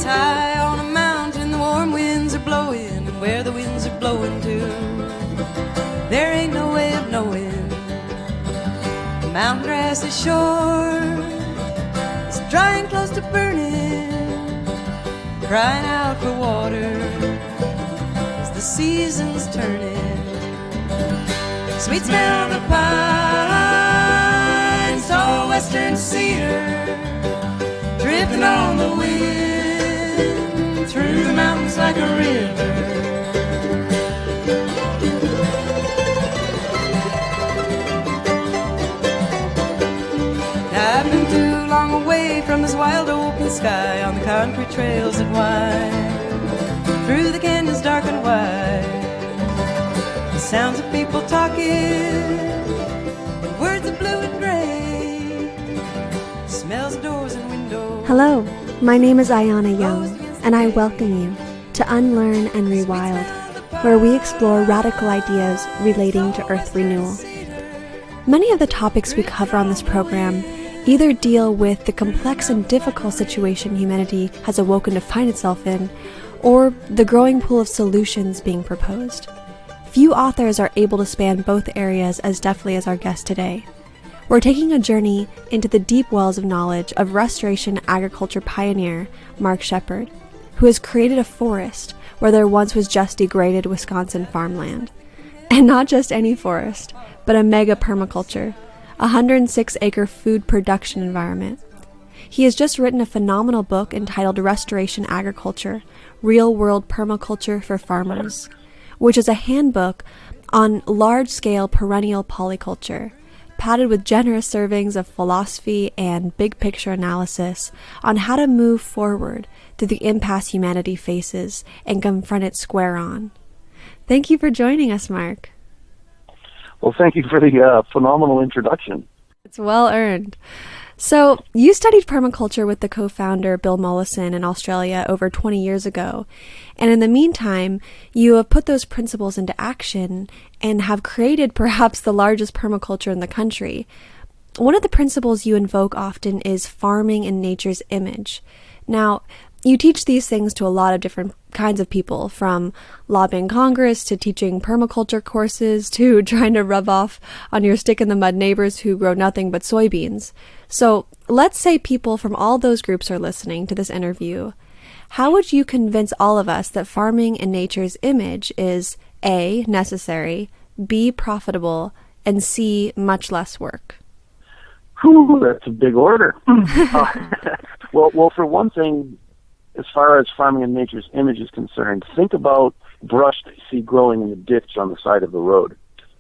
It's high on a mountain, the warm winds are blowing, and where the winds are blowing to, there ain't no way of knowing. The mountain grass is short, it's dry and close to burning, crying out for water as the season's turning. Sweet smell of the pines, tall western cedar, drifting on the wind through the mountains like a river. I've been too long away from this wild open sky on the concrete trails that wind through the canyons dark and wide. The sounds of people talking, and words of blue and gray, smells of doors and windows. Hello, my name is Ayana Young, and I welcome you to Unlearn and Rewild, where we explore radical ideas relating to Earth renewal. Many of the topics we cover on this program either deal with the complex and difficult situation humanity has awoken to find itself in, or the growing pool of solutions being proposed. Few authors are able to span both areas as deftly as our guest today. We're taking a journey into the deep wells of knowledge of restoration agriculture pioneer Mark Shepard, who has created a forest where there once was just degraded Wisconsin farmland. And not just any forest, but a mega-permaculture, a 106-acre food production environment. He has just written a phenomenal book entitled Restoration Agriculture, Real-World Permaculture for Farmers, which is a handbook on large-scale perennial polyculture, padded with generous servings of philosophy and big-picture analysis on how to move forward through the impasse humanity faces and confront it square on. Thank you for joining us, Mark. Well, thank you for the phenomenal introduction. It's well earned. So, you studied permaculture with the co-founder Bill Mollison in Australia over 20 years ago, and in the meantime, you have put those principles into action and have created perhaps the largest permaculture in the country. One of the principles you invoke often is farming in nature's image. Now, you teach these things to a lot of different kinds of people, from lobbying Congress to teaching permaculture courses to trying to rub off on your stick-in-the-mud neighbors who grow nothing but soybeans. So let's say people from all those groups are listening to this interview. How would you convince all of us that farming in nature's image is A, necessary, B, profitable, and C, much less work? Whew, that's a big order. Well, for one thing, as far as farming in nature's image is concerned, think about brush that you see growing in the ditch on the side of the road.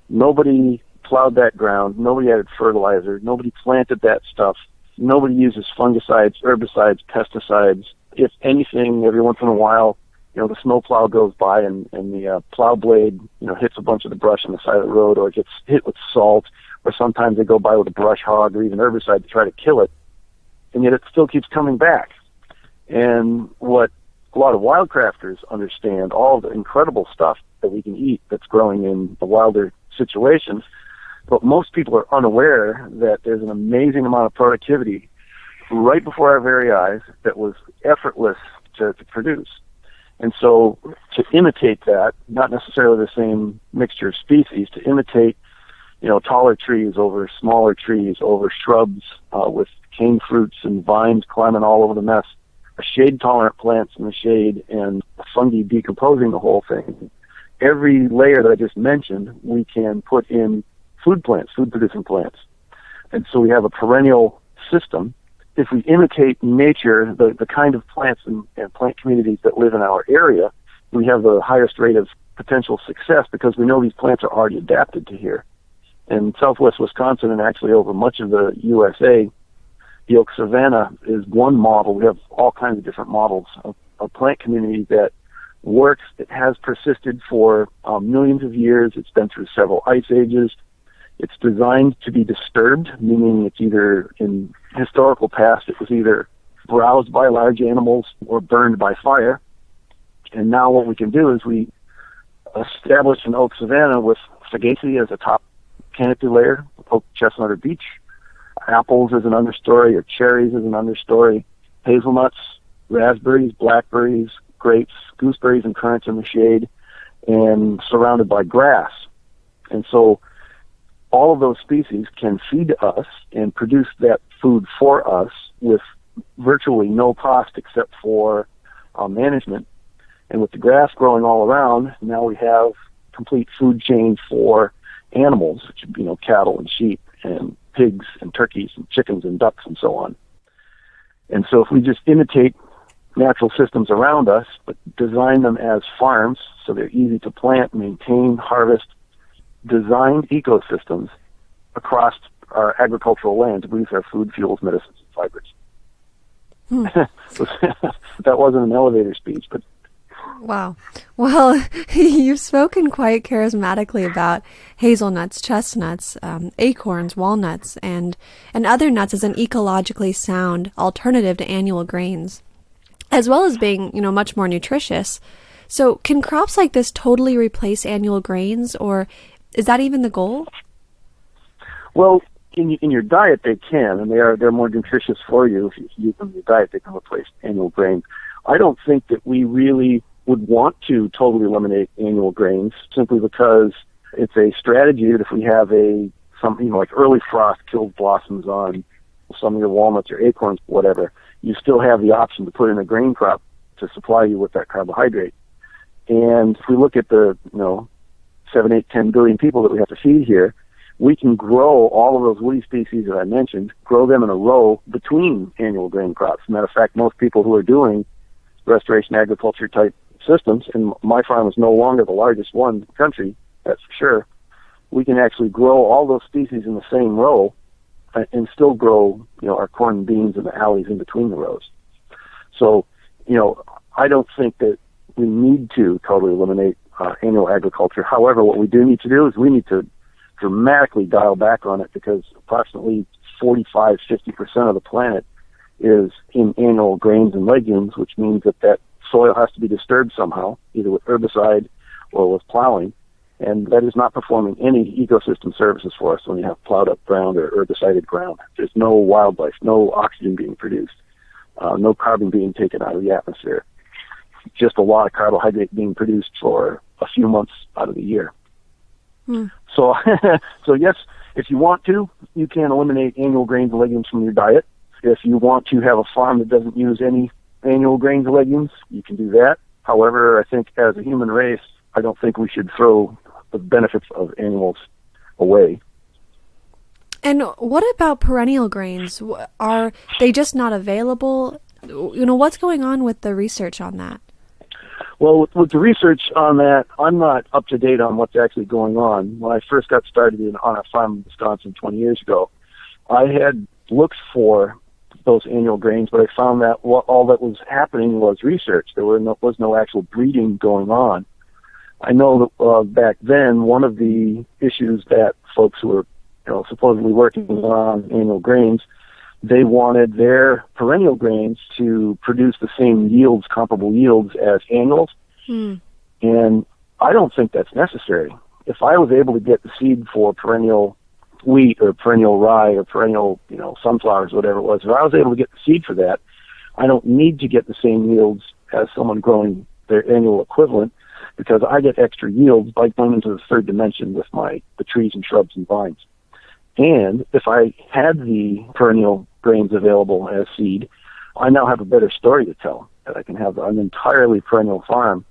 Nobody plowed that ground. Nobody added fertilizer. Nobody planted that stuff. Nobody uses fungicides, herbicides, pesticides. If anything, every once in a while, the snowplow goes by and the plow blade, hits a bunch of the brush on the side of the road, or it gets hit with salt, or sometimes they go by with a brush hog or even herbicide to try to kill it, and yet it still keeps coming back. And what a lot of wildcrafters understand, all the incredible stuff that we can eat that's growing in the wilder situations, but most people are unaware that there's an amazing amount of productivity right before our very eyes that was effortless to produce. And so to imitate that, not necessarily the same mixture of species, to imitate, taller trees over smaller trees, over shrubs with cane fruits and vines climbing all over the mess, shade-tolerant plants in the shade, and fungi decomposing the whole thing. Every layer that I just mentioned, we can put in food plants, food-producing plants. And so we have a perennial system. If we imitate nature, the kind of plants and plant communities that live in our area, we have the highest rate of potential success because we know these plants are already adapted to here. In southwest Wisconsin and actually over much of the USA, the oak savanna is one model. We have all kinds of different models of plant community that works. It has persisted for millions of years. It's been through several ice ages. It's designed to be disturbed, meaning it's either in historical past, it was either browsed by large animals or burned by fire. And now what we can do is we establish an oak savanna with Fagaceae as a top canopy layer, oak, chestnut, or beech, apples as an understory, or cherries as an understory, hazelnuts, raspberries, blackberries, grapes, gooseberries, and currants in the shade, and surrounded by grass. And so all of those species can feed us and produce that food for us with virtually no cost except for management. And with the grass growing all around, now we have complete food chain for animals, which would, cattle and sheep and pigs and turkeys and chickens and ducks and so on. And so if we just imitate natural systems around us, but design them as farms so they're easy to plant, maintain, harvest, designed ecosystems across our agricultural land to produce our food, fuels, medicines, and fibers. That wasn't an elevator speech, but... Wow. Well, you've spoken quite charismatically about hazelnuts, chestnuts, acorns, walnuts, and other nuts as an ecologically sound alternative to annual grains, as well as being, much more nutritious. So can crops like this totally replace annual grains, or is that even the goal? Well, in your diet they can, and they're more nutritious for you. If you use them in your diet, they can replace annual grains. I don't think that we really would want to totally eliminate annual grains, simply because it's a strategy that if we have something like early frost kills blossoms on some of your walnuts or acorns, whatever, you still have the option to put in a grain crop to supply you with that carbohydrate. And if we look at the 7, 8, 10 billion people that we have to feed here, we can grow all of those woody species that I mentioned, grow them in a row between annual grain crops. As a matter of fact, most people who are doing restoration agriculture type systems, and my farm is no longer the largest one in the country, that's for sure, we can actually grow all those species in the same row and still grow, our corn and beans in the alleys in between the rows. So, I don't think that we need to totally eliminate annual agriculture. However, what we do need to do is we need to dramatically dial back on it, because approximately 45-50% of the planet is in annual grains and legumes, which means that soil has to be disturbed somehow, either with herbicide or with plowing, and that is not performing any ecosystem services for us when you have plowed up ground or herbicided ground. There's no wildlife, no oxygen being produced, no carbon being taken out of the atmosphere, just a lot of carbohydrate being produced for a few months out of the year. So yes, if you want to, you can eliminate annual grains and legumes from your diet. If you want to have a farm that doesn't use any annual grains and legumes, you can do that. However, I think as a human race, I don't think we should throw the benefits of annuals away. And what about perennial grains? Are they just not available? What's going on with the research on that? Well, with the research on that, I'm not up to date on what's actually going on. When I first got started on a farm in Wisconsin 20 years ago, I had looked for those annual grains, but I found that all that was happening was research. There was no actual breeding going on. I know that back then, one of the issues that folks who were supposedly working on annual grains, they wanted their perennial grains to produce the same yields, comparable yields as annuals. And I don't think that's necessary. If I was able to get the seed for perennial wheat or perennial rye or perennial, sunflowers, whatever it was, if I was able to get the seed for that, I don't need to get the same yields as someone growing their annual equivalent, because I get extra yields by going into the third dimension with the trees and shrubs and vines. And if I had the perennial grains available as seed, I now have a better story to tell, that I can have an entirely perennial farm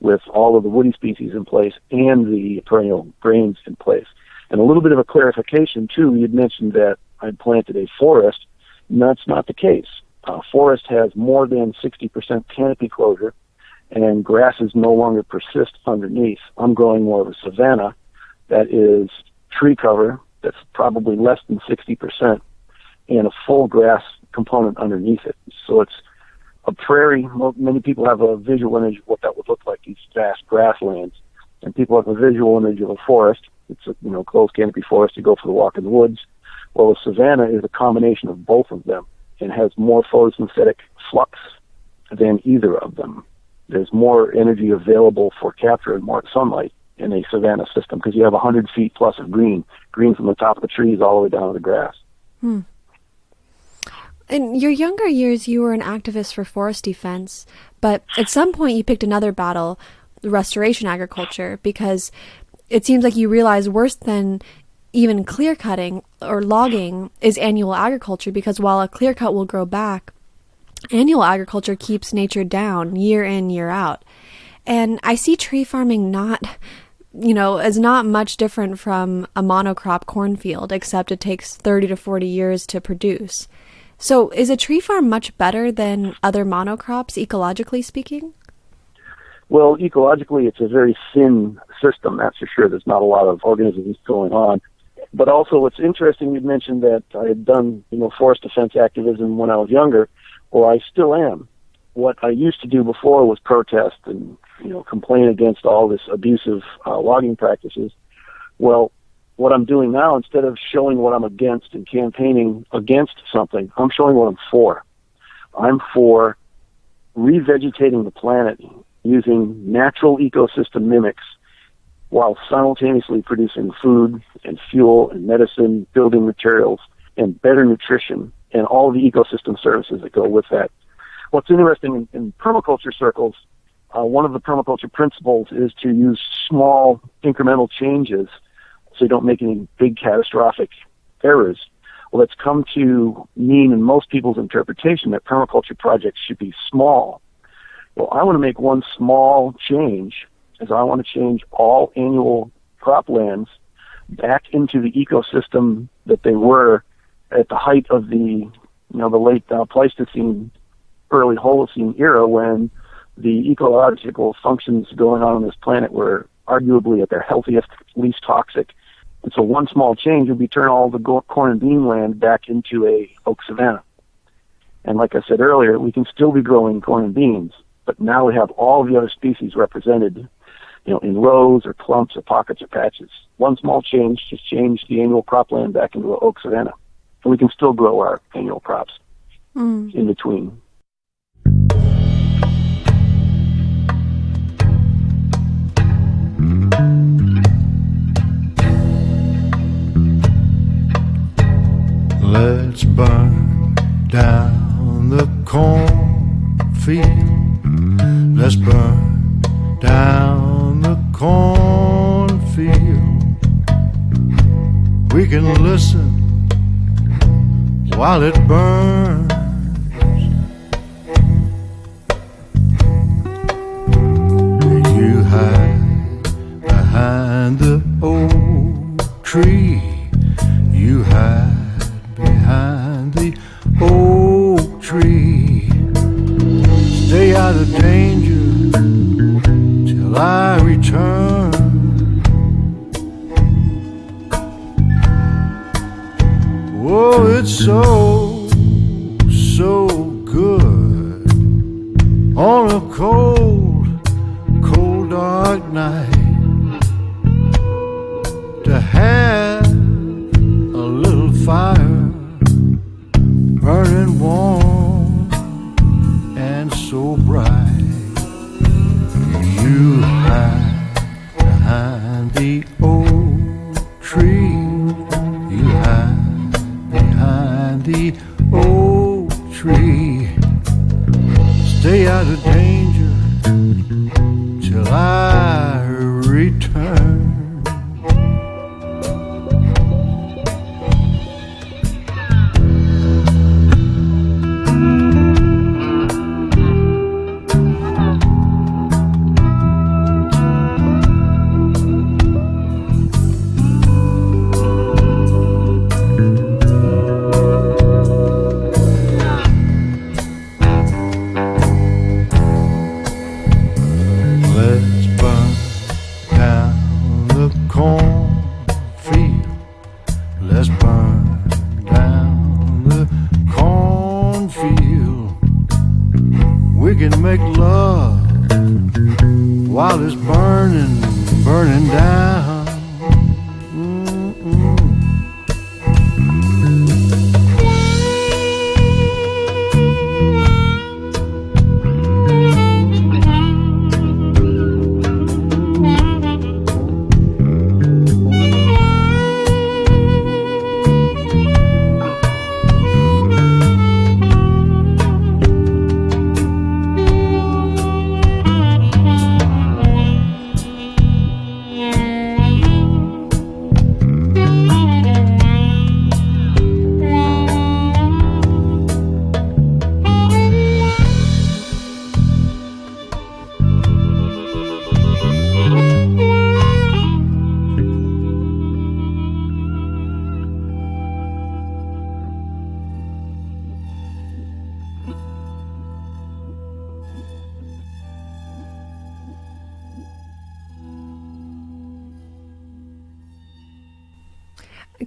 with all of the woody species in place and the perennial grains in place. And a little bit of a clarification, too, you'd mentioned that I planted a forest, and that's not the case. Forest has more than 60% canopy closure, and grasses no longer persist underneath. I'm growing more of a savanna that is tree cover that's probably less than 60%, and a full grass component underneath it. So it's a prairie. Many people have a visual image of what that would look like, these vast grasslands. And people have a visual image of a forest. It's a closed canopy forest. You go for the walk in the woods. Well, a savanna is a combination of both of them and has more photosynthetic flux than either of them. There's more energy available for capture and more sunlight in a savanna system, because you have 100 feet plus of green from the top of the trees all the way down to the grass. In your younger years, you were an activist for forest defense, but at some point you picked another battle, restoration agriculture, because it seems like you realize worse than even clear cutting or logging is annual agriculture, because while a clear cut will grow back, annual agriculture keeps nature down year in, year out. And I see tree farming as not much different from a monocrop cornfield, except it takes 30 to 40 years to produce. So is a tree farm much better than other monocrops, ecologically speaking? Well, ecologically, it's a very thin system, that's for sure. There's not a lot of organisms going on. But also, what's interesting, you mentioned that I had done, forest defense activism when I was younger. Well, I still am. What I used to do before was protest and, complain against all this abusive logging practices. Well, what I'm doing now, instead of showing what I'm against and campaigning against something, I'm showing what I'm for. I'm for revegetating the planet using natural ecosystem mimics while simultaneously producing food and fuel and medicine, building materials, and better nutrition, and all the ecosystem services that go with that. What's interesting in permaculture circles, one of the permaculture principles is to use small incremental changes so you don't make any big catastrophic errors. Well, it's come to mean in most people's interpretation that permaculture projects should be small. Well, I want to make one small change, as I want to change all annual croplands back into the ecosystem that they were at the height of the late Pleistocene, early Holocene era, when the ecological functions going on this planet were arguably at their healthiest, least toxic. And so one small change would be turn all the corn and bean land back into a oak savanna. And like I said earlier, we can still be growing corn and beans, but now we have all the other species represented, in rows or clumps or pockets or patches. One small change just changed the annual cropland back into an oak savanna. And we can still grow our annual crops in between. Let's burn down the cornfield. Let's burn down the cornfield. We can listen while it burns. You hide behind the oak tree. You hide behind the oak tree. Stay out of danger till I return. Oh, it's so good on a cold, dark night to have a little fire burning warm and so bright. You hide behind the oak tree. You hide behind the oak tree. Stay out of danger till I return.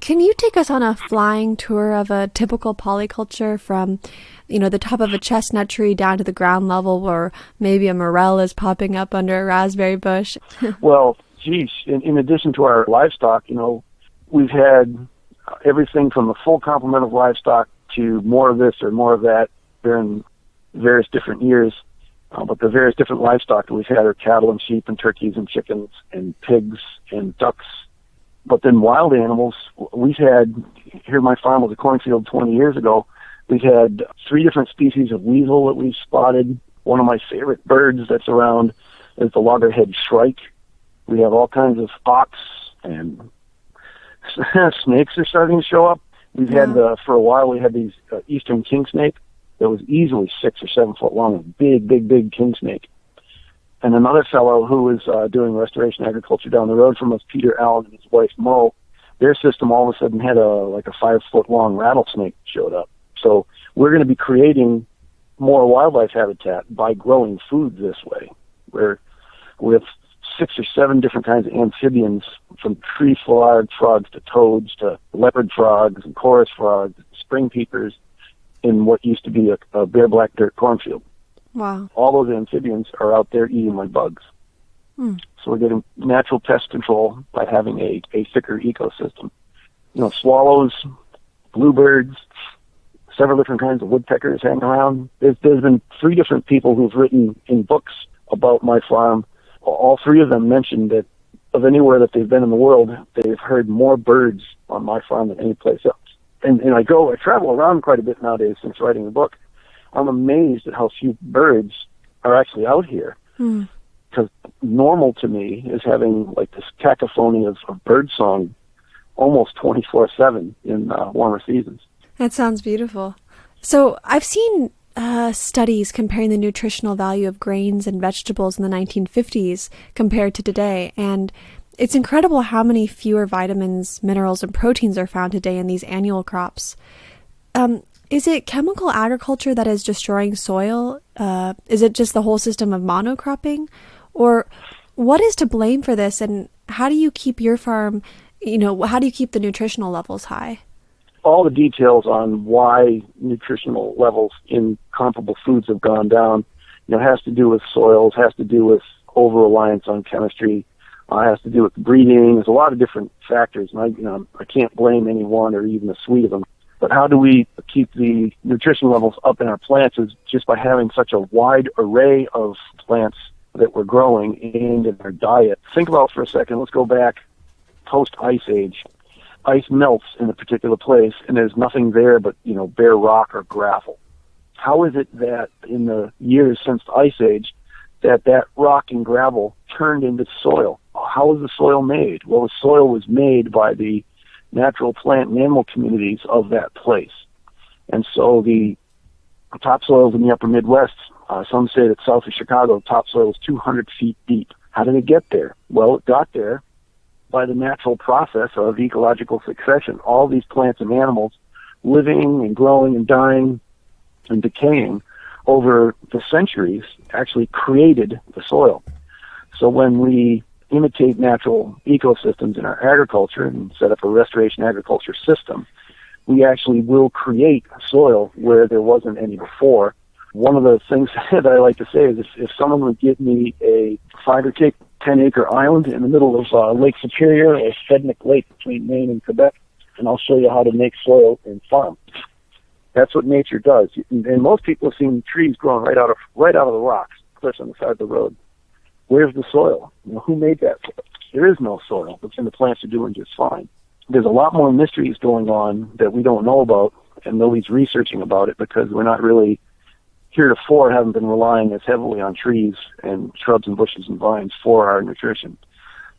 Can you take us on a flying tour of a typical polyculture from, the top of a chestnut tree down to the ground level where maybe a morel is popping up under a raspberry bush? Well, geez, in addition to our livestock, we've had everything from the full complement of livestock to more of this or more of that during various different years. But the various different livestock that we've had are cattle and sheep and turkeys and chickens and pigs and ducks. But then wild animals, we've had, here my farm was a cornfield 20 years ago, we've had 3 different species of weasel that we've spotted. One of my favorite birds that's around is the loggerhead shrike. We have all kinds of hawks, and snakes are starting to show up. We've had, for a while, we had these eastern king snake that was easily 6 or 7 foot long, a big king snake. And another fellow who was doing restoration agriculture down the road from us, Peter Allen and his wife Mo, their system all of a sudden had a 5 foot long rattlesnake showed up. So we're going to be creating more wildlife habitat by growing food this way, where with 6 or 7 different kinds of amphibians, from tree frogs to toads to leopard frogs and chorus frogs, spring peepers, in what used to be a bare black dirt cornfield. Wow. All those amphibians are out there eating my bugs. So we're getting natural pest control by having a thicker ecosystem. Swallows, bluebirds, several different kinds of woodpeckers hang around. There's been 3 different people who've written in books about my farm. All 3 of them mentioned that of anywhere that they've been in the world, they've heard more birds on my farm than any place else. And I travel around quite a bit nowadays since writing the book. I'm amazed at how few birds are actually out here. Because normal to me is having this cacophony of bird song almost 24/7 in warmer seasons. That sounds beautiful. So I've seen studies comparing the nutritional value of grains and vegetables in the 1950s compared to today, and it's incredible how many fewer vitamins, minerals, and proteins are found today in these annual crops. Is it chemical agriculture that is destroying soil? Is it just the whole system of monocropping? Or what is to blame for this, and how do you keep your farm, how do you keep the nutritional levels high? All the details on why nutritional levels in comparable foods have gone down, has to do with soils, has to do with over-reliance on chemistry, has to do with breeding. There's a lot of different factors, and I can't blame any one or even a suite of them. But how do we keep the nutrition levels up in our plants is just by having such a wide array of plants that we're growing and in our diet. Think about for a second, let's go back post-ice age. Ice melts in a particular place, and there's nothing there but, bare rock or gravel. How is it that in the years since the ice age that rock and gravel turned into soil? How was the soil made? Well, the soil was made by the natural plant and animal communities of that place. And so the topsoils in the upper Midwest, some say that south of Chicago, topsoil is 200 feet deep. How did it get there? Well, it got there by the natural process of ecological succession. All these plants and animals living and growing and dying and decaying over the centuries actually created the soil. So when we imitate natural ecosystems in our agriculture and set up a restoration agriculture system, we actually will create soil where there wasn't any before. One of the things that I like to say is if someone would give me a 5 or 10 acre island in the middle of Lake Superior or Sednick Lake between Maine and Quebec, and I'll show you how to make soil and farm. That's what nature does. And most people have seen trees growing right out of the rocks, cliffs on the side of the road. Where's the soil? Who made that soil? There is no soil, but the plants are doing just fine. There's a lot more mysteries going on that we don't know about, and nobody's researching about it because we're not really, heretofore, haven't been relying as heavily on trees and shrubs and bushes and vines for our nutrition.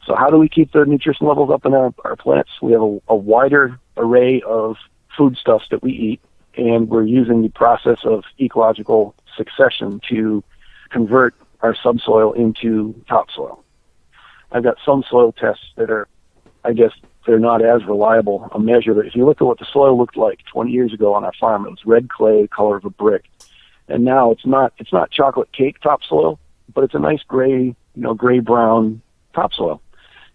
So how do we keep the nutrition levels up in our plants? We have a wider array of foodstuffs that we eat, and we're using the process of ecological succession to convert our subsoil into topsoil. I've got some soil tests that are, I guess, they're not as reliable a measure, but if you look at what the soil looked like 20 years ago on our farm, it was red clay, color of a brick. And now it's not chocolate cake topsoil, but it's a nice gray brown topsoil.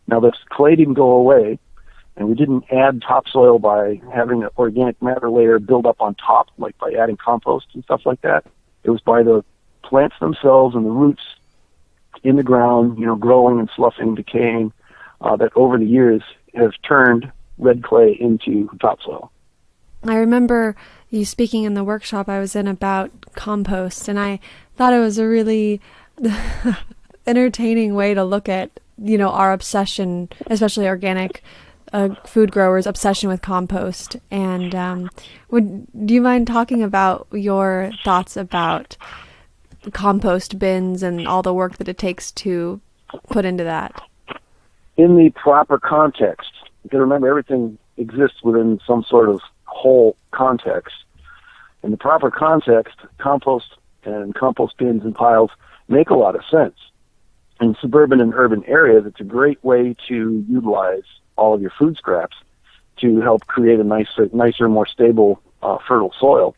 Now this clay didn't go away, And we didn't add topsoil by having an organic matter layer build up on top, like by adding compost and stuff like that. It was by the plants themselves and the roots in the ground, growing and sloughing, decaying, that over the years have turned red clay into topsoil. I remember you speaking in the workshop I was in about compost, and I thought it was a really entertaining way to look at, our obsession, especially organic food growers' obsession with compost. And do you mind talking about your thoughts about compost bins and all the work that it takes to put into that? In the proper context, you can remember everything exists within some sort of whole context. In the proper context, compost and compost bins and piles make a lot of sense. In suburban and urban areas, it's a great way to utilize all of your food scraps to help create a nicer, more stable, fertile soil.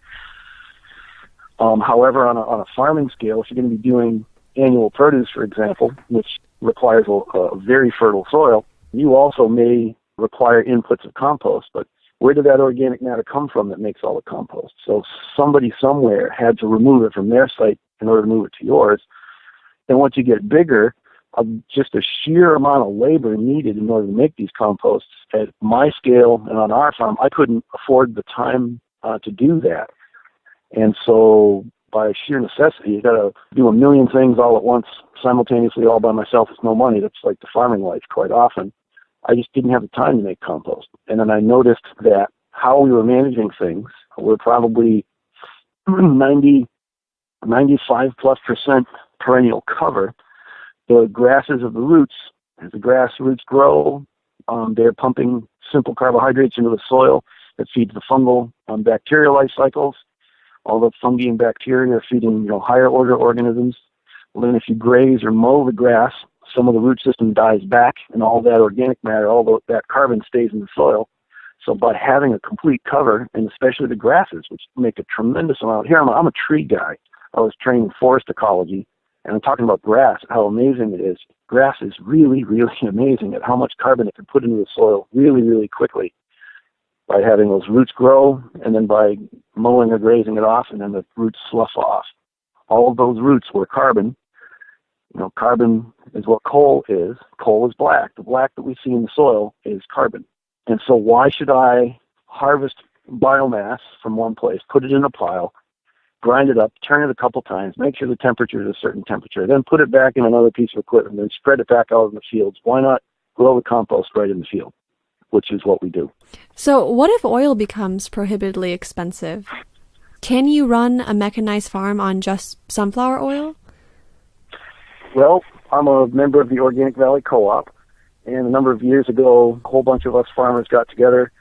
However, on a farming scale, if you're going to be doing annual produce, for example, which requires a very fertile soil, you also may require inputs of compost. But where did that organic matter come from that makes all the compost? So somebody somewhere had to remove it from their site in order to move it to yours. And once you get bigger, just a sheer amount of labor needed in order to make these composts at my scale and on our farm, I couldn't afford the time to do that. And so by sheer necessity, you got to do a million things all at once, simultaneously, all by myself with no money. That's like the farming life quite often. I just didn't have the time to make compost. And then I noticed that how we were managing things were probably 95+% perennial cover. The grasses of the roots, as the grass roots grow, they're pumping simple carbohydrates into the soil that feeds the fungal bacterial life cycles. All the fungi and bacteria are feeding higher order organisms. Well, then if you graze or mow the grass, some of the root system dies back, and all that organic matter, that carbon stays in the soil. So by having a complete cover, and especially the grasses, which make a tremendous amount. Here, I'm a tree guy. I was trained in forest ecology, and I'm talking about grass, how amazing it is. Grass is really, really amazing at how much carbon it can put into the soil really, really quickly by having those roots grow, and then by mowing or grazing it off, and then the roots slough off. All of those roots were carbon. Carbon is what coal is. Coal is black. The black that we see in the soil is carbon. And so why should I harvest biomass from one place, put it in a pile, grind it up, turn it a couple times, make sure the temperature is a certain temperature, then put it back in another piece of equipment, then spread it back out in the fields? Why not grow the compost right in the field, which is what we do. So what if oil becomes prohibitively expensive? Can you run a mechanized farm on just sunflower oil? Well, I'm a member of the Organic Valley Co-op, and a number of years ago, a whole bunch of us farmers got together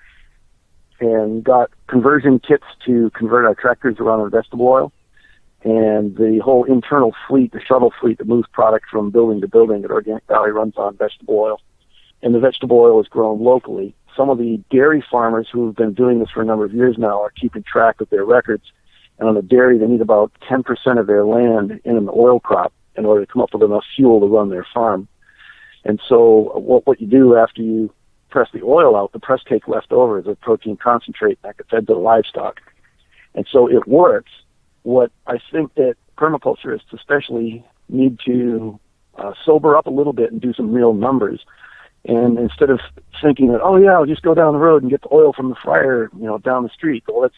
and got conversion kits to convert our tractors around on vegetable oil. And the whole internal fleet, the shuttle fleet that moves product from building to building at Organic Valley, runs on vegetable oil. And the vegetable oil is grown locally. Some of the dairy farmers who have been doing this for a number of years now are keeping track of their records. And on the dairy, they need about 10% of their land in an oil crop in order to come up with enough fuel to run their farm. And so what you do after you press the oil out, the press cake left over is a protein concentrate that gets fed to the livestock. And so it works. What I think that permaculturists especially need to sober up a little bit and do some real numbers. And instead of thinking that, I'll just go down the road and get the oil from the fryer, down the street. Well,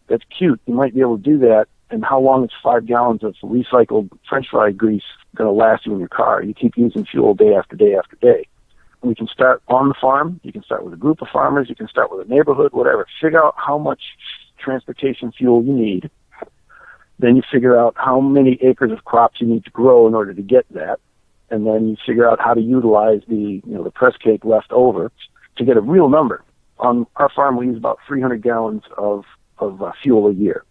that's cute. You might be able to do that. And how long is 5 gallons of recycled French fry grease going to last you in your car? You keep using fuel day after day after day. We can start on the farm. You can start with a group of farmers. You can start with a neighborhood, whatever. Figure out how much transportation fuel you need. Then you figure out how many acres of crops you need to grow in order to get that. And then you figure out how to utilize the press cake left over to get a real number. On our farm, we use about 300 gallons of fuel a year.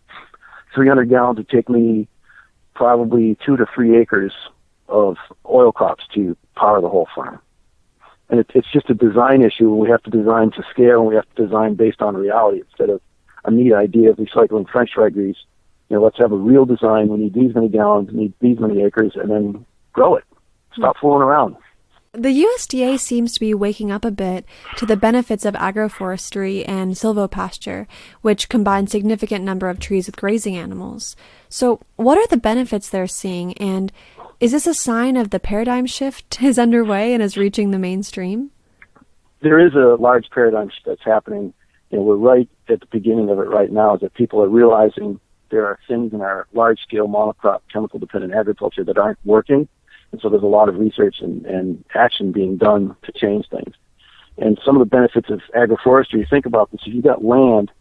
300 gallons would take me probably 2 to 3 acres of oil crops to power the whole farm. And it's just a design issue. We have to design to scale, and we have to design based on reality instead of a neat idea of recycling French fry grease. Let's have a real design. We need these many gallons, we need these many acres, and then grow it. Stop fooling around. The USDA seems to be waking up a bit to the benefits of agroforestry and silvopasture, which combine significant number of trees with grazing animals. So what are the benefits they're seeing, and is this a sign of the paradigm shift is underway and is reaching the mainstream? There is a large paradigm shift that's happening. We're right at the beginning of it right now, is that people are realizing there are things in our large-scale monocrop, chemical-dependent agriculture that aren't working. And so there's a lot of research and action being done to change things. And some of the benefits of agroforestry, think about this. If you've got land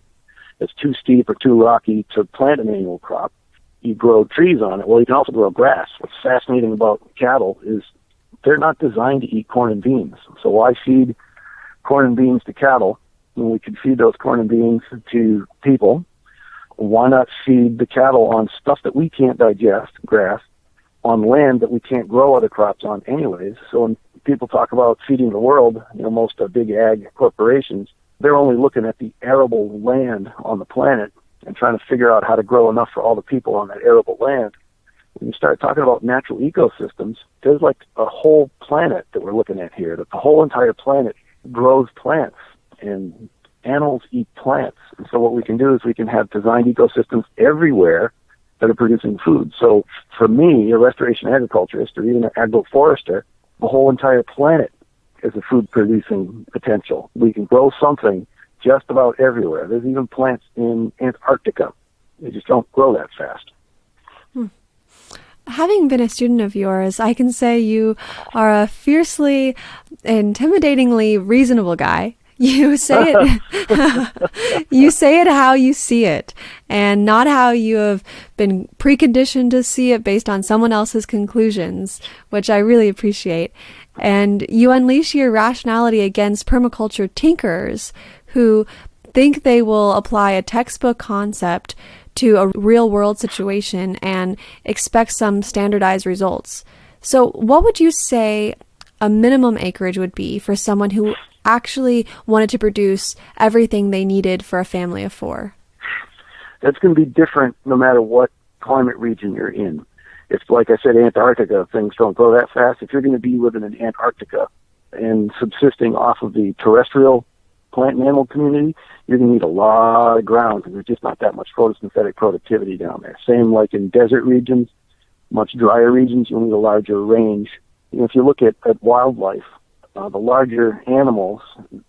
that's too steep or too rocky to plant an annual crop, you grow trees on it. Well, you can also grow grass. What's fascinating about cattle is they're not designed to eat corn and beans. So why feed corn and beans to cattle when we could feed those corn and beans to people? Why not feed the cattle on stuff that we can't digest, grass, on land that we can't grow other crops on anyways? So when people talk about feeding the world, most big ag corporations, they're only looking at the arable land on the planet and trying to figure out how to grow enough for all the people on that arable land. When you start talking about natural ecosystems, there's like a whole planet that we're looking at here. The whole entire planet grows plants, and animals eat plants. And so what we can do is we can have designed ecosystems everywhere that are producing food. So for me, a restoration agriculturist or even an agroforester, the whole entire planet is a food-producing potential. We can grow something just about everywhere. There's even plants in Antarctica. They just don't grow that fast. Having been a student of yours, I can say you are a fiercely, intimidatingly reasonable guy. You say it you say it how you see it, and not how you have been preconditioned to see it based on someone else's conclusions, which I really appreciate. And you unleash your rationality against permaculture tinkerers who think they will apply a textbook concept to a real-world situation and expect some standardized results. So what would you say a minimum acreage would be for someone who actually wanted to produce everything they needed for a family of 4? That's going to be different no matter what climate region you're in. If, like I said, Antarctica, things don't grow that fast. If you're going to be living in Antarctica and subsisting off of the terrestrial plant and animal community, you're going to need a lot of ground because there's just not that much photosynthetic productivity down there. Same like in desert regions, much drier regions, you'll need a larger range. If you look at wildlife, the larger animals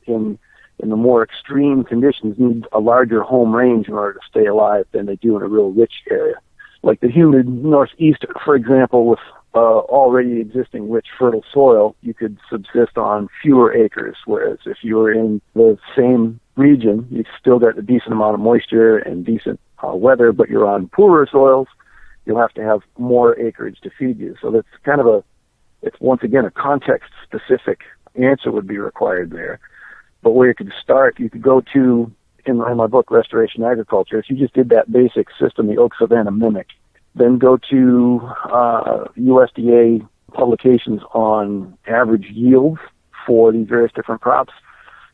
in the more extreme conditions need a larger home range in order to stay alive than they do in a real rich area. Like the humid northeast, for example, with already existing rich fertile soil, you could subsist on fewer acres, whereas if you were in the same region, you've still got a decent amount of moisture and decent weather, but you're on poorer soils, you'll have to have more acreage to feed you. So that's kind of it's once again a context-specific answer would be required there. But where you could start, you could go to, in my book, Restoration Agriculture, if you just did that basic system, the Oak Savanna Mimic, then go to USDA publications on average yields for these various different crops,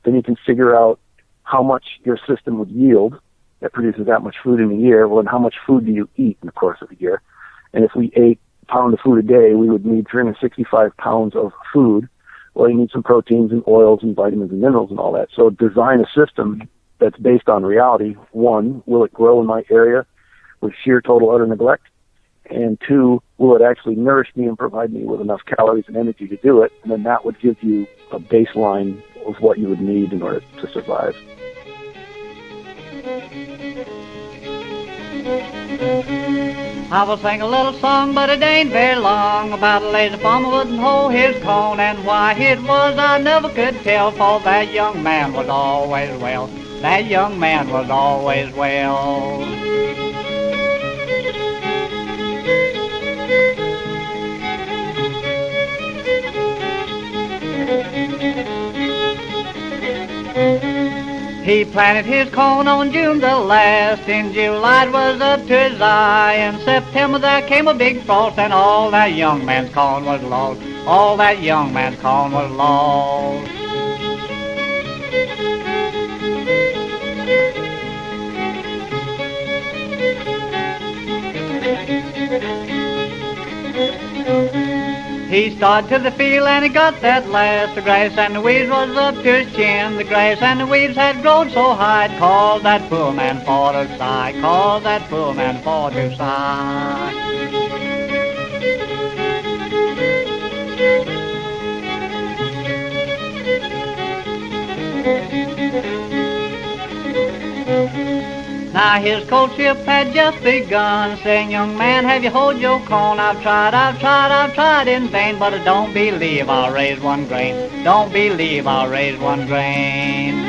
then you can figure out how much your system would yield that produces that much food in a year. Well, then how much food do you eat in the course of a year? And if we ate a pound of food a day, we would need 365 pounds of food. Well, you need some proteins and oils and vitamins and minerals and all that. So design a system that's based on reality. 1, will it grow in my area with sheer total utter neglect? And 2, will it actually nourish me and provide me with enough calories and energy to do it? And then that would give you a baseline of what you would need in order to survive. I will sing a little song, but it ain't very long, about a lazy farmer wouldn't hold his corn, and why it was I never could tell, for that young man was always well. That young man was always well. He planted his corn on June the last. In July it was up to his eye. In September there came a big frost, and all that young man's corn was lost. All that young man's corn was lost. He started to the field and he got that last. The grass and the weeds was up to his chin. The grass and the weeds had grown so high, it caused that poor man for to sigh, caused that poor man for to sigh. Now his courtship had just begun, saying, young man, have you hoed your corn? I've tried in vain, but I don't believe I'll raise one grain. Don't believe I'll raise one grain.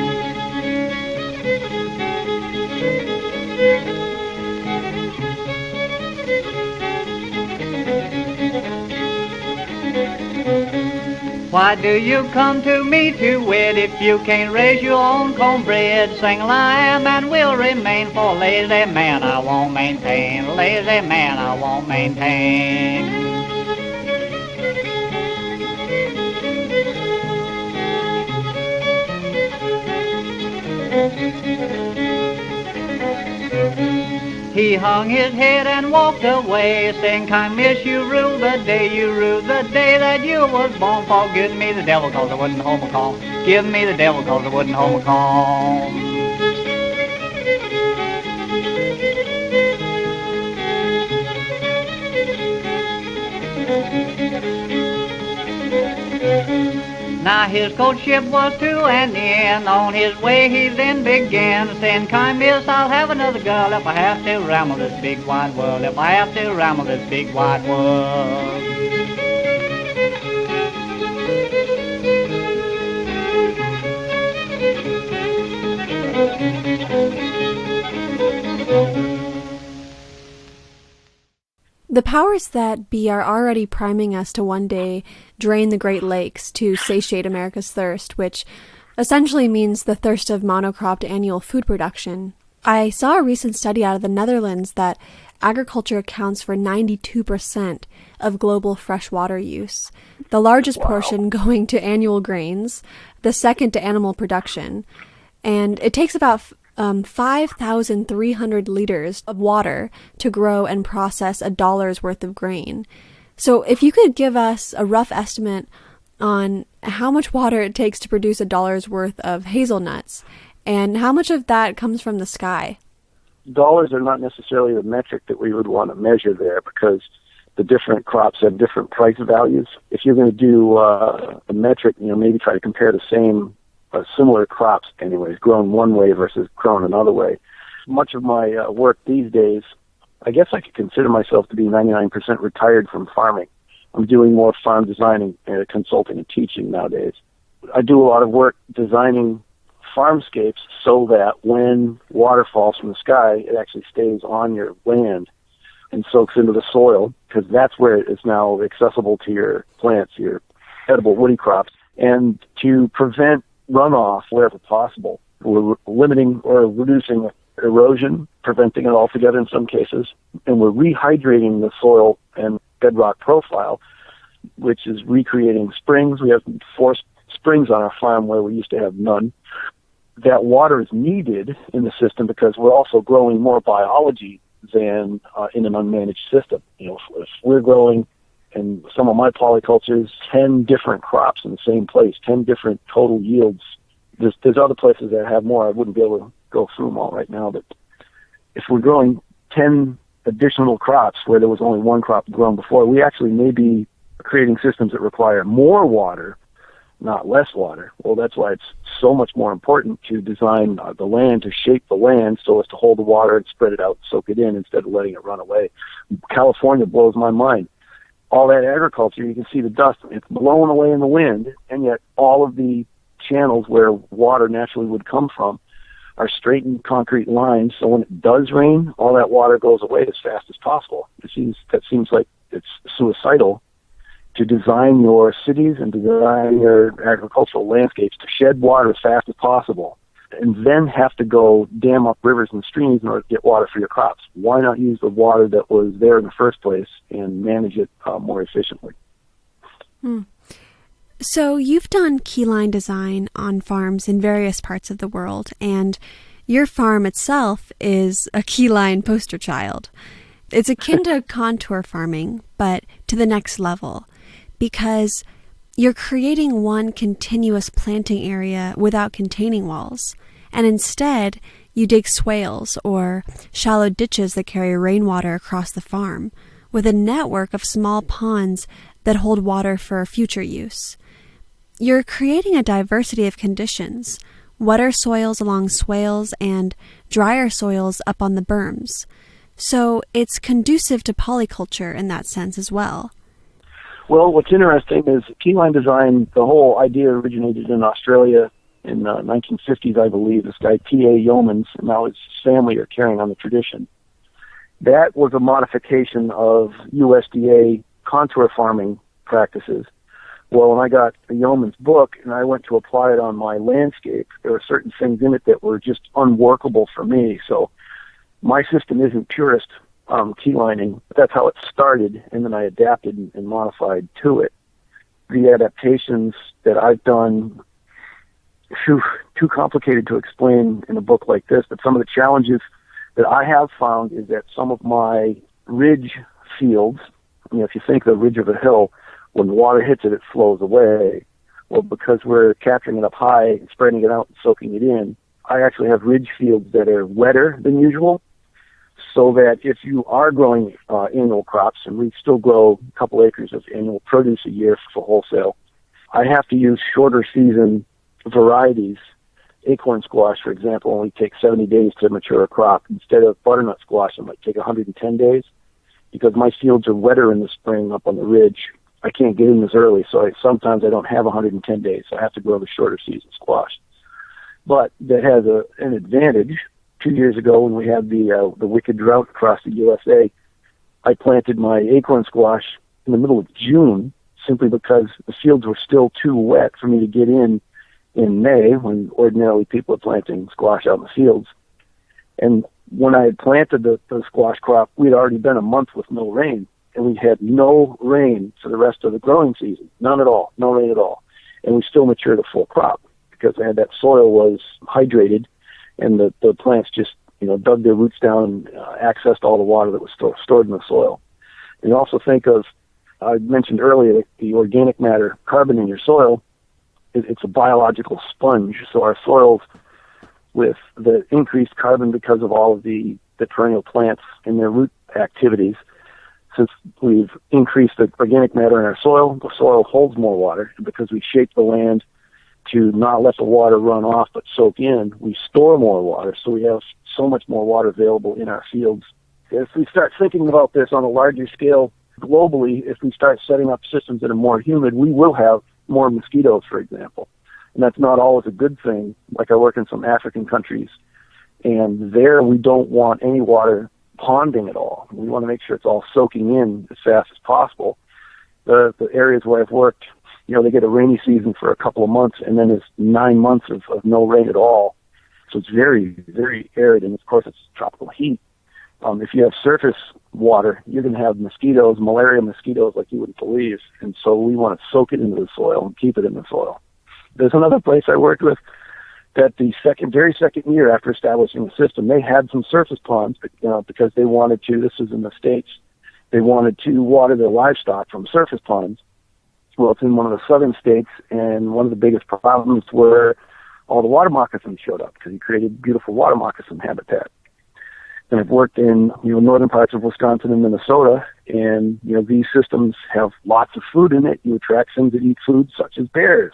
Why do you come to me to wed if you can't raise your own cornbread? Single I am and will remain, for lazy man I won't maintain, lazy man I won't maintain. He hung his head and walked away, saying, kind miss, you ruled the day that you was born. For give me the devil, cause I wouldn't home a comb. Give me the devil, cause I wouldn't home a comb. Now his courtship was to an end. On his way he then began, saying, kind miss, I'll have another girl if I have to ramble this big wide world, if I have to ramble this big wide world. The powers that be are already priming us to one day drain the Great Lakes to satiate America's thirst, which essentially means the thirst of monocropped annual food production. I saw a recent study out of the Netherlands that agriculture accounts for 92% of global freshwater use, the largest portion going to annual grains, the second to animal production, and it takes about 5,300 liters of water to grow and process $1 worth of grain. So if you could give us a rough estimate on how much water it takes to produce $1 worth of hazelnuts, and how much of that comes from the sky. Dollars are not necessarily the metric that we would want to measure there, because the different crops have different price values. If you're going to do a metric, maybe try to compare the same similar crops anyways, grown one way versus grown another way. Much of my work these days, I guess I could consider myself to be 99% retired from farming. I'm doing more farm designing, consulting, and teaching nowadays. I do a lot of work designing farmscapes so that when water falls from the sky, it actually stays on your land and soaks into the soil, because that's where it's now accessible to your plants, your edible woody crops. And to prevent runoff wherever possible, we're limiting or reducing erosion, preventing it altogether in some cases, and we're rehydrating the soil and bedrock profile, which is recreating springs. We have 4 springs on our farm where we used to have none. That water is needed in the system because we're also growing more biology than in an unmanaged system. If we're growing in some of my polycultures 10 different crops in the same place, 10 different total yields. There's other places that have more. I wouldn't be able to go through them all right now, but if we're growing 10 additional crops where there was only one crop grown before, we actually may be creating systems that require more water, not less water. Well, that's why it's so much more important to design the land, to shape the land so as to hold the water and spread it out, soak it in, instead of letting it run away. California blows my mind. All that agriculture, you can see the dust, it's blown away in the wind, and yet all of the channels where water naturally would come from are straightened concrete lines, so when it does rain, all that water goes away as fast as possible. That seems like it's suicidal to design your cities and design your agricultural landscapes to shed water as fast as possible, and then have to go dam up rivers and streams in order to get water for your crops. Why not use the water that was there in the first place and manage it more efficiently? So you've done Keyline design on farms in various parts of the world, and your farm itself is a Keyline poster child. It's akin to contour farming, but to the next level. because you're creating one continuous planting area without containing walls, and instead you dig swales or shallow ditches that carry rainwater across the farm, with a network of small ponds that hold water for future use. You're creating a diversity of conditions, wetter soils along swales and drier soils up on the berms. So it's conducive to polyculture in that sense as well. Well, what's interesting is Keyline design, the whole idea originated in Australia in the 1950s, I believe. This guy, P.A. Yeomans, and now his family are carrying on the tradition. That was a modification of USDA contour farming practices. Well, when I got the Yeomans book and I went to apply it on my landscape, there were certain things in it that were just unworkable for me. So my system isn't purist keylining, but that's how it started, and then I adapted and modified to it. The adaptations that I've done, too complicated to explain in a book like this, but some of the challenges that I have found is that some of my ridge fields, if you think the ridge of a hill, when the water hits it, it flows away. Well, because we're capturing it up high, spreading it out, and soaking it in, I actually have ridge fields that are wetter than usual, so that if you are growing annual crops, and we still grow a couple acres of annual produce a year for wholesale, I have to use shorter season varieties. Acorn squash, for example, only takes 70 days to mature a crop. Instead of butternut squash, it might take 110 days. Because my fields are wetter in the spring up on the ridge, I can't get in as early, so sometimes I don't have 110 days, so I have to grow the shorter season squash. But that has an advantage. 2 years ago, when we had the wicked drought across the USA, I planted my acorn squash in the middle of June, simply because the fields were still too wet for me to get in May, when ordinarily people are planting squash out in the fields. And when I had planted the squash crop, we had already been a month with no rain, and we had no rain for the rest of the growing season. None at all, no rain at all. And we still matured a full crop because that soil was hydrated, and the plants just dug their roots down and accessed all the water that was stored in the soil. And you also think of, I mentioned earlier, the organic matter, carbon in your soil. It's a biological sponge. So our soils, with the increased carbon because of all of the perennial plants and their root activities, since we've increased the organic matter in our soil, the soil holds more water. And because we shape the land to not let the water run off but soak in, we store more water. So we have so much more water available in our fields. If we start thinking about this on a larger scale globally, if we start setting up systems that are more humid, we will have more mosquitoes, for example. And that's not always a good thing. Like I work in some African countries, and there we don't want any water ponding at all. We want to make sure it's all soaking in as fast as possible. The areas where I've worked, they get a rainy season for a couple of months, and then it's 9 months of no rain at all. So it's very, very arid, and of course it's tropical heat. If you have surface water, you're going to have mosquitoes, malaria mosquitoes like you wouldn't believe. And so we want to soak it into the soil and keep it in the soil. There's another place I worked with that the very second year after establishing the system, they had some surface ponds, because they wanted to, this was in the States, they wanted to water their livestock from surface ponds. Well, it's in one of the southern states, and one of the biggest problems were all the water moccasins showed up because he created beautiful water moccasin habitat. And I've worked in northern parts of Wisconsin and Minnesota, and these systems have lots of food in it. You attract things that eat food, such as bears.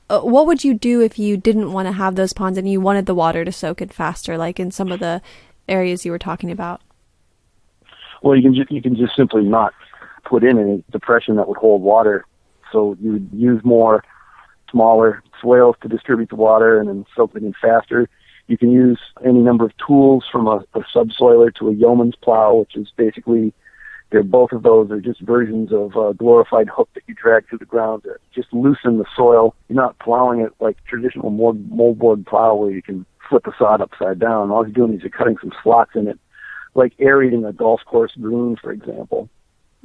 What would you do if you didn't want to have those ponds and you wanted the water to soak in faster, like in some of the areas you were talking about? Well, you can just simply not put in any depression that would hold water. So you would use more smaller swales to distribute the water and then soak it in faster. You can use any number of tools, from a subsoiler to a yeoman's plow, which is basically, both of those are just versions of a glorified hook that you drag through the ground to just loosen the soil. You're not plowing it like traditional moldboard plow where you can flip the sod upside down. All you're doing is you're cutting some slots in it, like aerating a golf course green, for example.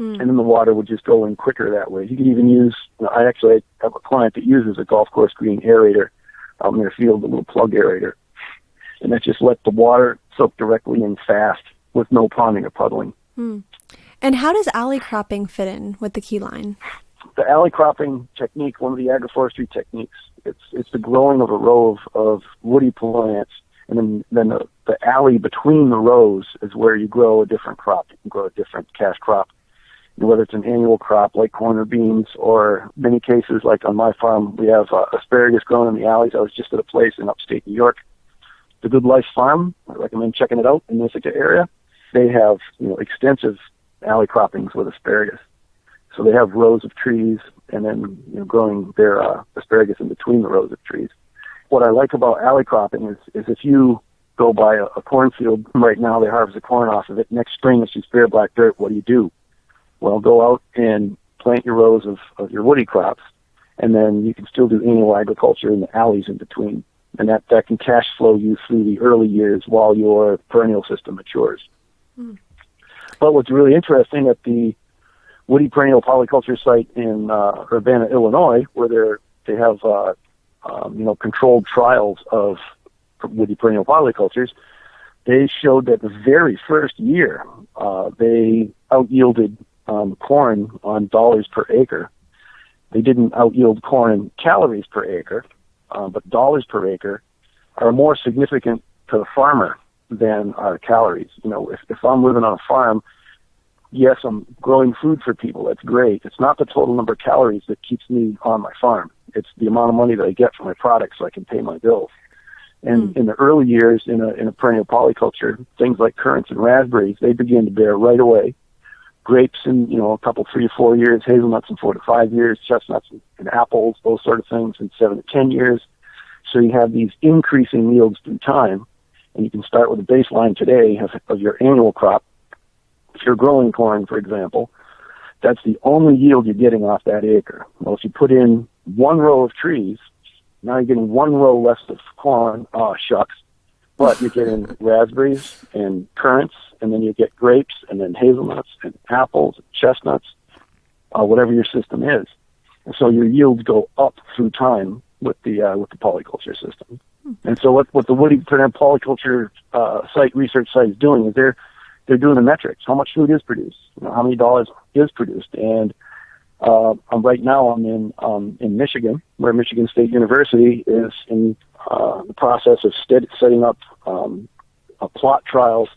And then the water would just go in quicker that way. You can even use, I actually have a client that uses a golf course green aerator out in their field, a little plug aerator. And that just lets the water soak directly in fast with no ponding or puddling. And how does alley cropping fit in with the Keyline? the alley cropping technique, one of the agroforestry techniques, it's the growing of a row of woody plants, and then the alley between the rows is where you grow a different crop. You can grow a different cash crop, whether it's an annual crop like corn or beans, or many cases like on my farm, we have asparagus grown in the alleys. I was just at a place in upstate New York, the Good Life Farm. I recommend checking it out in the Ithaca area. They have extensive alley croppings with asparagus. So they have rows of trees and then growing their asparagus in between the rows of trees. What I like about alley cropping is if you go by a cornfield right now, they harvest the corn off of it. Next spring, it's just bare black dirt. What do? Well, go out and plant your rows of your woody crops, and then you can still do annual agriculture in the alleys in between. And that can cash flow you through the early years while your perennial system matures. Mm. But what's really interesting at the woody perennial polyculture site in Urbana, Illinois, where they have controlled trials of woody perennial polycultures, they showed that the very first year they out-yielded corn on dollars per acre. They didn't out-yield corn in calories per acre, but dollars per acre are more significant to the farmer than are calories. If I'm living on a farm, yes, I'm growing food for people. That's great. It's not the total number of calories that keeps me on my farm. It's the amount of money that I get for my products so I can pay my bills. And in the early years in a perennial polyculture, things like currants and raspberries, they begin to bear right away. Grapes in, a couple, 3 to 4 years, hazelnuts in 4 to 5 years, chestnuts and apples, those sort of things in 7 to 10 years. So you have these increasing yields through time, and you can start with a baseline today of your annual crop. If you're growing corn, for example, that's the only yield you're getting off that acre. Well, if you put in one row of trees, now you're getting one row less of corn. Oh, shucks. But you're getting raspberries and currants, and then you get grapes, and then hazelnuts, and apples, and chestnuts, whatever your system is. And so your yields go up through time with the polyculture system. And so what the woody polyculture research site is doing is they're doing the metrics. How much food is produced? How many dollars is produced? And right now I'm in Michigan, where Michigan State University is in the process of setting up plot trials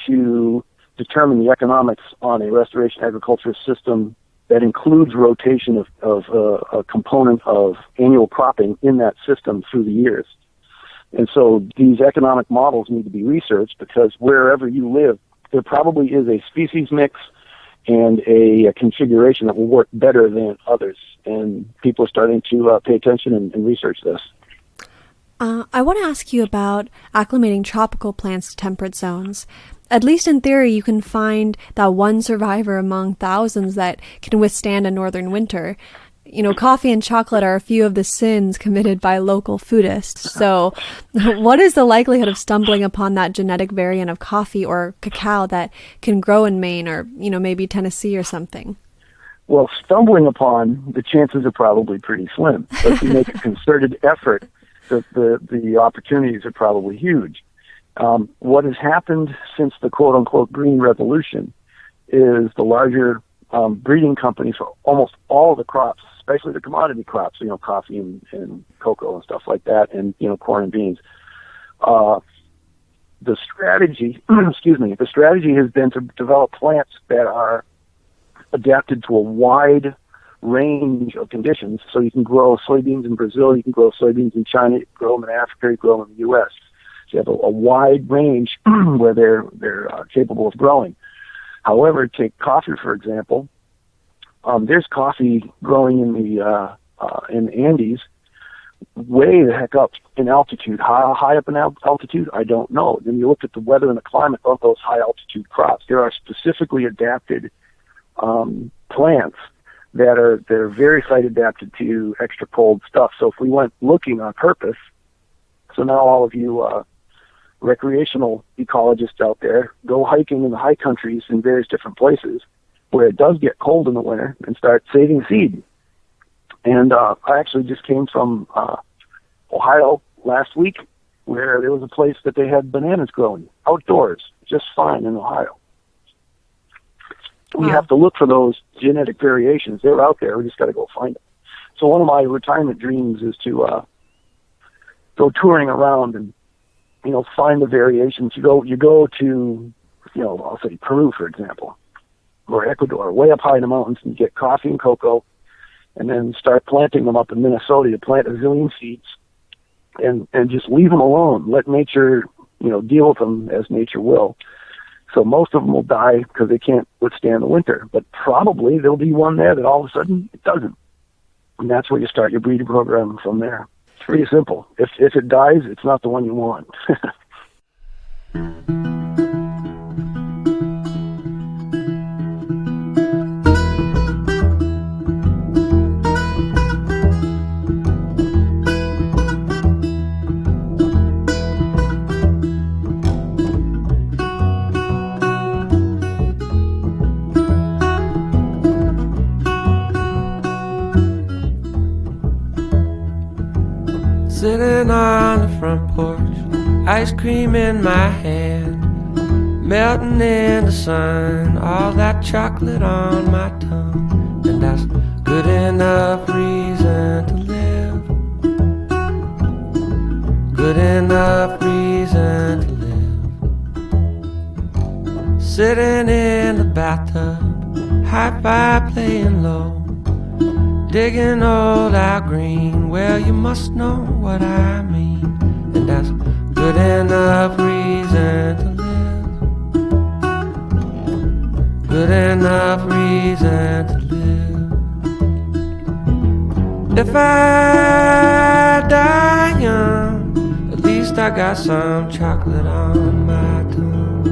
to determine the economics on a restoration agriculture system that includes rotation of a component of annual cropping in that system through the years. And so these economic models need to be researched, because wherever you live, there probably is a species mix and a configuration that will work better than others. And people are starting to pay attention and research this. I want to ask you about acclimating tropical plants to temperate zones. At least in theory, you can find that one survivor among thousands that can withstand a northern winter. Coffee and chocolate are a few of the sins committed by local foodists. So what is the likelihood of stumbling upon that genetic variant of coffee or cacao that can grow in Maine or, maybe Tennessee or something? Well, stumbling upon, the chances are probably pretty slim. But if you make a concerted effort, the opportunities are probably huge. What has happened since the quote-unquote Green Revolution is the larger breeding companies for almost all of the crops, especially the commodity crops, coffee and cocoa and stuff like that, and, corn and beans. The strategy, the strategy has been to develop plants that are adapted to a wide range of conditions. So you can grow soybeans in Brazil, you can grow soybeans in China, you can grow them in Africa, you can grow them in the U.S. So you have a wide range where they're capable of growing. However, take coffee, for example. There's coffee growing in the Andes, way the heck up in altitude. How high up in altitude? I don't know. Then you look at the weather and the climate of those high altitude crops. There are specifically adapted plants they're very site adapted to extra cold stuff. So if we went looking on purpose, so now all of you recreational ecologists out there, go hiking in the high countries in various different places where it does get cold in the winter and start saving seed. And I actually just came from Ohio last week, where there was a place that they had bananas growing outdoors, just fine in Ohio. We have to look for those genetic variations. They're out there. We just got to go find them. So one of my retirement dreams is to go touring around and, find the variations. You go to, I'll say Peru, for example, or Ecuador, way up high in the mountains, and get coffee and cocoa, and then start planting them up in Minnesota. You plant a zillion seeds and just leave them alone. Let nature, deal with them as nature will. So most of them will die because they can't withstand the winter. But probably there'll be one there that all of a sudden it doesn't. And that's where you start your breeding program from there. It's pretty simple. If it dies, it's not the one you want. Sitting on the front porch, ice cream in my hand, melting in the sun, all that chocolate on my tongue, and that's good enough reason to live, good enough reason to live. Sitting in the bathtub, hi-fi playing low, digging old Al Green, well, you must know what I mean, and that's good enough reason to live, good enough reason to live. If I die young, at least I got some chocolate on my tongue.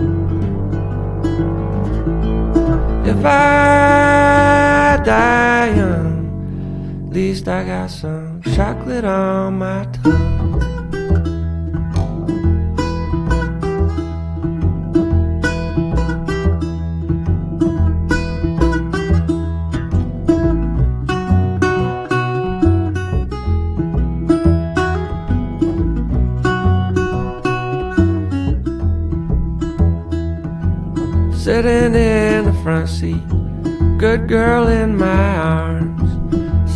If I die young, at least I got some chocolate on my tongue. Sitting in the front seat, good girl in my arms,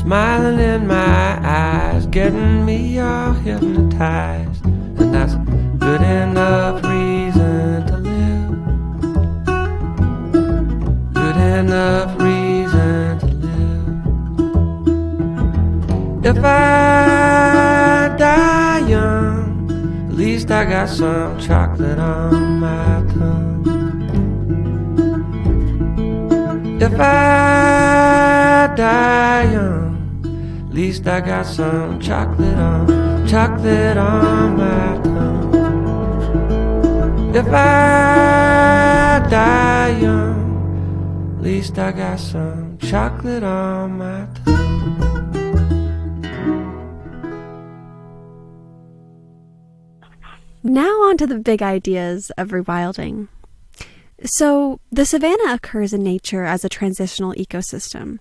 smiling in my eyes, getting me all hypnotized, and that's good enough reason to live, good enough reason to live. If I die young, at least I got some chocolate on my tongue. If I die young, at least I got some chocolate on my tongue. If I die young, at least I got some chocolate on my tongue. Now on to the big ideas of rewilding. So, the savanna occurs in nature as a transitional ecosystem,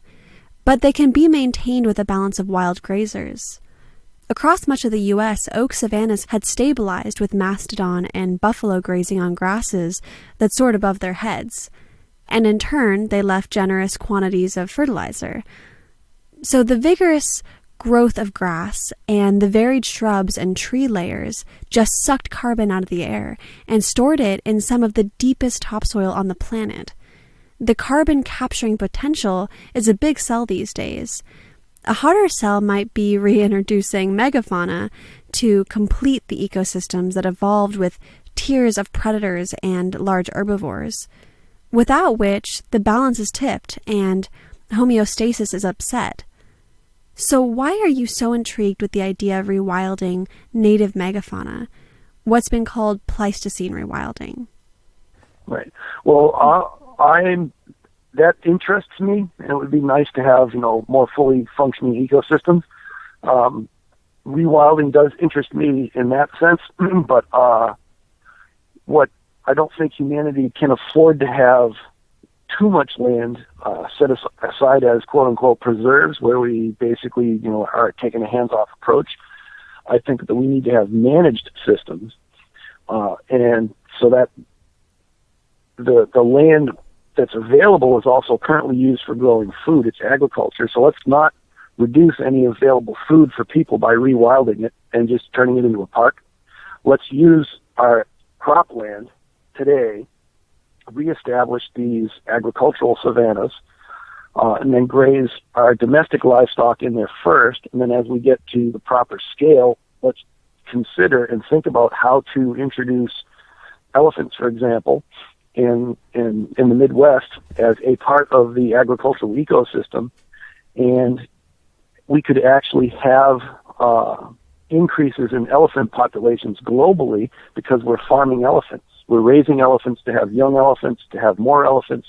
but they can be maintained with a balance of wild grazers. Across much of the U.S., oak savannas had stabilized with mastodon and buffalo grazing on grasses that soared above their heads, and in turn, they left generous quantities of fertilizer. So the vigorous growth of grass and the varied shrubs and tree layers just sucked carbon out of the air and stored it in some of the deepest topsoil on the planet. The carbon capturing potential is a big sell these days. A harder sell might be reintroducing megafauna to complete the ecosystems that evolved with tiers of predators and large herbivores, without which the balance is tipped and homeostasis is upset. So why are you so intrigued with the idea of rewilding native megafauna, what's been called Pleistocene rewilding? Right. Well, that interests me, and it would be nice to have, more fully functioning ecosystems. Rewilding does interest me in that sense, but what I don't think humanity can afford to have too much land set aside as quote-unquote preserves, where we basically, are taking a hands-off approach. I think that we need to have managed systems, and so that the land that's available is also currently used for growing food. It's agriculture. So let's not reduce any available food for people by rewilding it and just turning it into a park. Let's use our cropland today, reestablish these agricultural savannas, and then graze our domestic livestock in there first. And then as we get to the proper scale, let's consider and think about how to introduce elephants, for example, in the Midwest as a part of the agricultural ecosystem. And we could actually have increases in elephant populations globally because we're farming elephants. We're raising elephants to have young elephants, to have more elephants,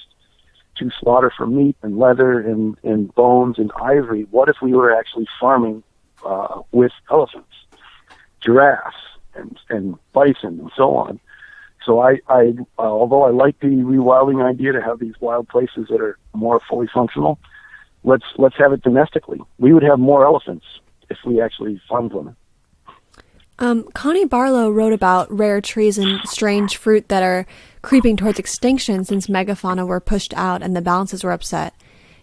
to slaughter for meat and leather and bones and ivory. What if we were actually farming with elephants, giraffes, and bison, and so on? So I although I like the rewilding idea to have these wild places that are more fully functional, let's have it domestically. We would have more elephants if we actually farmed them. Connie Barlow wrote about rare trees and strange fruit that are creeping towards extinction since megafauna were pushed out and the balances were upset.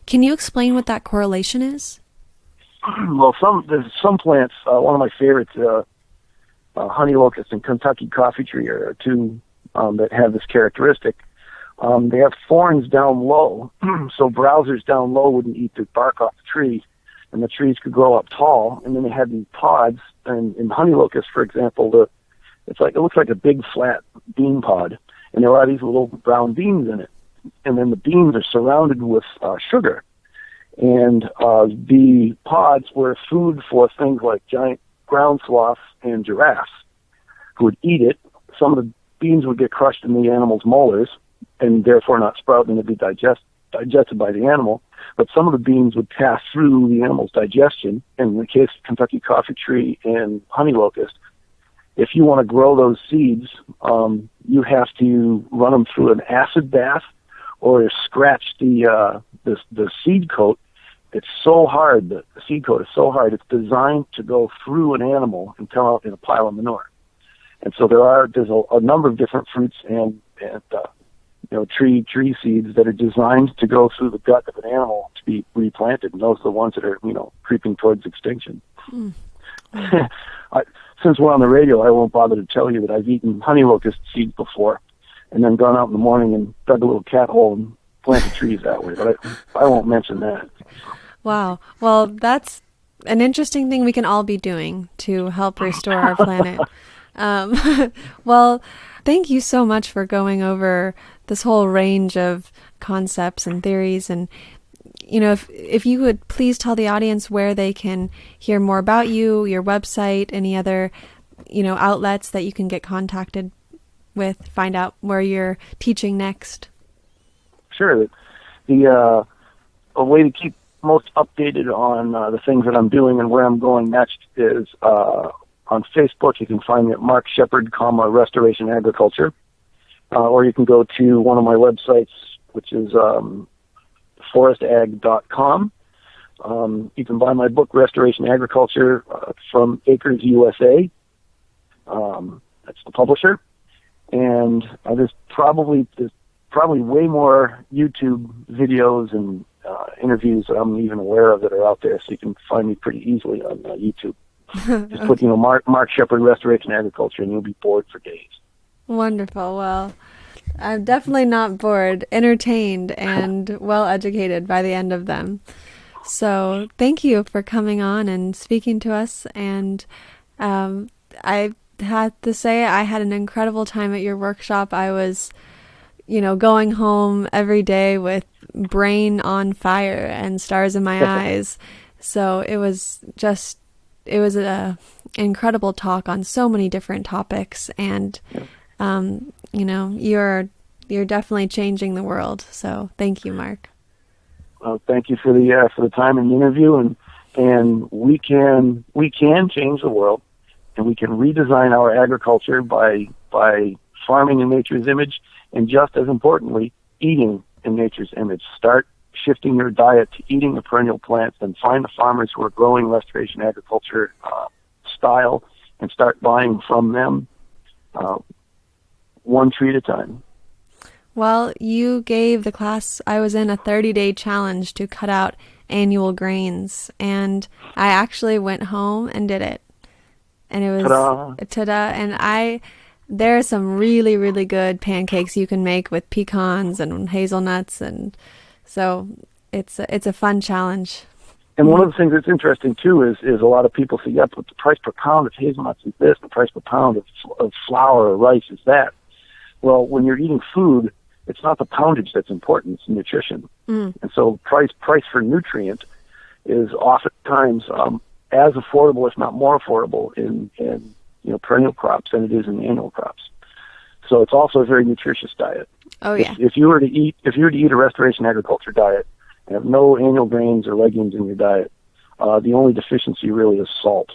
Can you explain what that correlation is? Well, there's some plants. One of my favorites, honey locust and Kentucky coffee tree, are two that have this characteristic. They have thorns down low, so browsers down low wouldn't eat the bark off the tree, and the trees could grow up tall. And then they had these pods, and in honey locust, for example, it looks like a big flat bean pod, and there are these little brown beans in it, and then the beans are surrounded with sugar, and the pods were food for things like giant ground sloths and giraffes, who would eat it. Some of the beans would get crushed in the animal's molars, and therefore not sprout and be digested by the animal. But some of the beans would pass through the animal's digestion. And in the case of Kentucky coffee tree and honey locust, if you want to grow those seeds, you have to run them through an acid bath or scratch the seed coat. It's so hard, the seed coat is so hard, it's designed to go through an animal and come out in a pile of manure. And so there's a number of different fruits and tree seeds that are designed to go through the gut of an animal to be replanted, and those are the ones that are creeping towards extinction. Since we're on the radio, I won't bother to tell you that I've eaten honey locust seeds before, and then gone out in the morning and dug a little cat hole and planted trees that way. But I won't mention that. Wow. Well, that's an interesting thing we can all be doing to help restore our planet. Well, thank you so much for going over this whole range of concepts and theories. And, if you would please tell the audience where they can hear more about you, your website, any other, outlets that you can get contacted with, find out where you're teaching next. Sure. A way to keep most updated on the things that I'm doing and where I'm going next is on Facebook. You can find me at Mark Shepard, Restoration Agriculture, or you can go to one of my websites, which is forestag.com. You can buy my book, Restoration Agriculture, from Acres USA. That's the publisher. And there's probably way more YouTube videos and interviews that I'm even aware of that are out there, so you can find me pretty easily on YouTube. Just put, Mark Shepard, Restoration Agriculture, and you'll be bored for days. Wonderful. Well, I'm definitely not bored, entertained, and well-educated by the end of them. So thank you for coming on and speaking to us. And I had to say I had an incredible time at your workshop. I was, going home every day with brain on fire and stars in my eyes. So it was an incredible talk on so many different topics. And, you're definitely changing the world. So thank you, Mark. Well, thank you for the time and the interview, and we can change the world, and we can redesign our agriculture by farming in nature's image, and just as importantly, eating in nature's image. Start shifting your diet to eating the perennial plants, and find the farmers who are growing restoration agriculture style, and start buying from them one tree at a time. Well, you gave the class I was in a 30-day challenge to cut out annual grains, and I actually went home and did it. And it was ta-da! And there are some really, really good pancakes you can make with pecans and hazelnuts, and so it's a fun challenge. And one of the things that's interesting too is a lot of people say, yeah, but the price per pound of hazelnuts is this, the price per pound of flour or rice is that. Well, when you're eating food, it's not the poundage that's important, it's nutrition. And so price for nutrient is oftentimes as affordable, if not more affordable, in perennial crops than it is in annual crops. So it's also a very nutritious diet. Oh yeah. If you were to eat a restoration agriculture diet and have no annual grains or legumes in your diet, the only deficiency really is salt.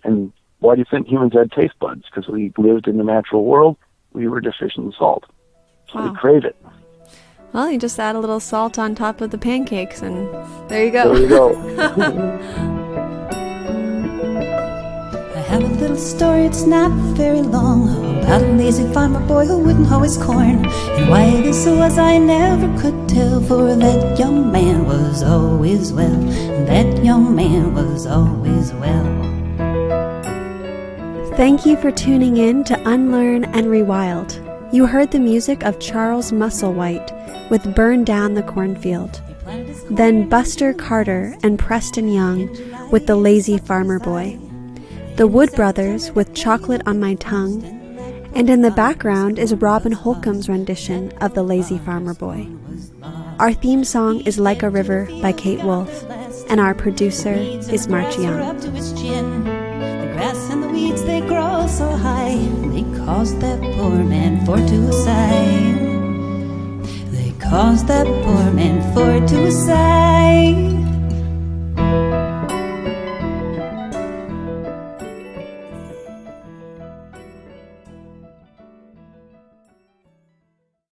And why do you think humans had taste buds? Because we lived in the natural world, we were deficient in salt. So we crave it. Well, you just add a little salt on top of the pancakes, and there you go. There you go. I have a little story, it's not very long, about a lazy farmer boy who wouldn't hoe his corn. And why this was I never could tell, for that young man was always well, and that young man was always well. Thank you for tuning in to Unlearn and Rewild. You heard the music of Charles Musselwhite with Burn Down the Cornfield. Then Buster Carter and Preston Young with The Lazy Farmer Boy. The Wood Brothers with Chocolate on My Tongue. And in the background is Robin Holcomb's rendition of The Lazy Farmer Boy. Our theme song is Like a River by Kate Wolf. And our producer is Mark Young. Grass and the weeds, they grow so high, they cause that poor man for to sigh. They cause that poor man for to sigh.